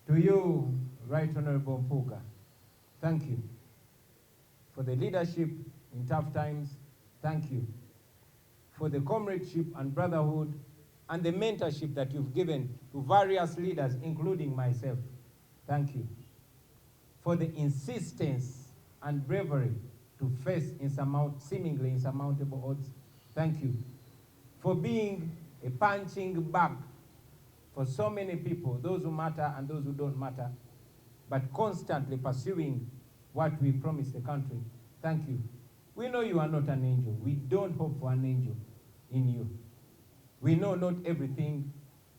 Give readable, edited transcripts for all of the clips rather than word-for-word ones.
To you, Right Honorable Mpuuga, thank you for the leadership in tough times. Thank you for the comradeship and brotherhood and the mentorship that you've given to various leaders, including myself. Thank you for the insistence and bravery to face seemingly insurmountable odds. Thank you for being a punching bag for so many people, those who matter and those who don't matter, but constantly pursuing what we promised the country. Thank you. We know you are not an angel. We don't hope for an angel in you. We know not everything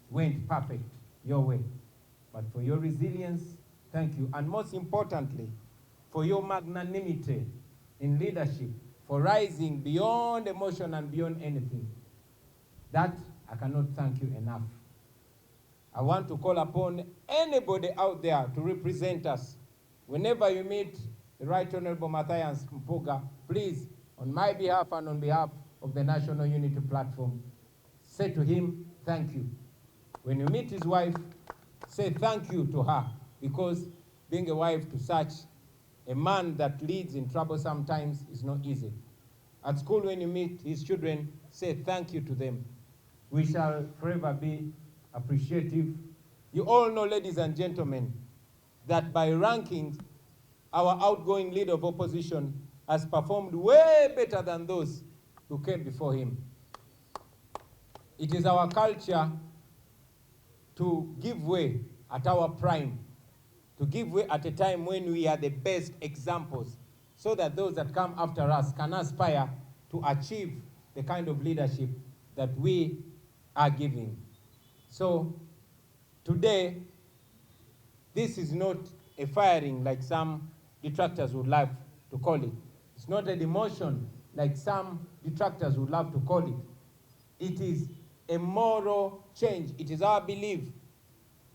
went perfect your way, but for your resilience, thank you. And most importantly, for your magnanimity in leadership, for rising beyond emotion and beyond anything. That I cannot thank you enough. I want to call upon anybody out there to represent us. Whenever you meet the Right Honorable Matthias Mpuuga, please, on my behalf and on behalf of the National Unity Platform, say to him, thank you. When you meet his wife, say thank you to her, because being a wife to such a man that leads in trouble sometimes is not easy. At school, when you meet his children, say thank you to them. We shall forever be appreciative. You all know, ladies and gentlemen, that by rankings, our outgoing leader of opposition has performed way better than those who came before him. It is our culture to give way at our prime, to give way at a time when we are the best examples, so that those that come after us can aspire to achieve the kind of leadership that we are giving. So today, this is not a firing like some detractors would love to call it. It's not a demotion like some detractors would love to call it. It is a moral change. It is our belief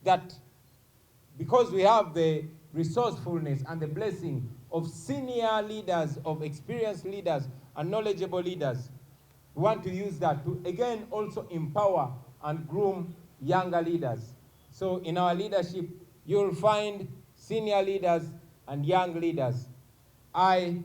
that because we have the resourcefulness and the blessing of senior leaders, of experienced leaders and knowledgeable leaders, we want to use that to again also empower and groom younger leaders. So in our leadership, you'll find senior leaders and young leaders. I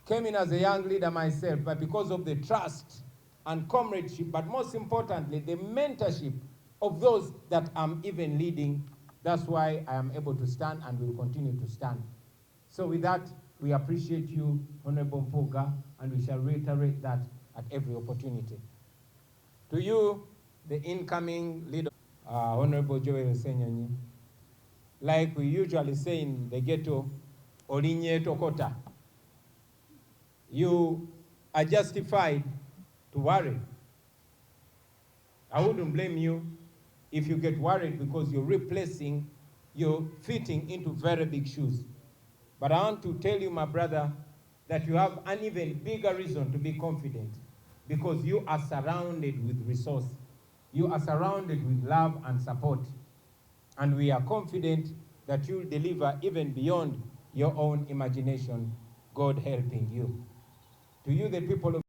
came in as a young leader myself, but because of the trust and comradeship, but most importantly, the mentorship of those that I'm even leading, that's why I am able to stand and will continue to stand. So with that, we appreciate you, Honorable Mpuuga, and we shall reiterate that at every opportunity. To you, the incoming leader, Honorable Ssenyonyi, like we usually say in the ghetto, Olinye Tokota, you are justified to worry. I wouldn't blame you if you get worried because you're fitting into very big shoes. But I want to tell you, my brother, that you have an even bigger reason to be confident, because you are surrounded with resource. You are surrounded with love and support. And we are confident that you'll deliver even beyond your own imagination, God helping you. To you, the people of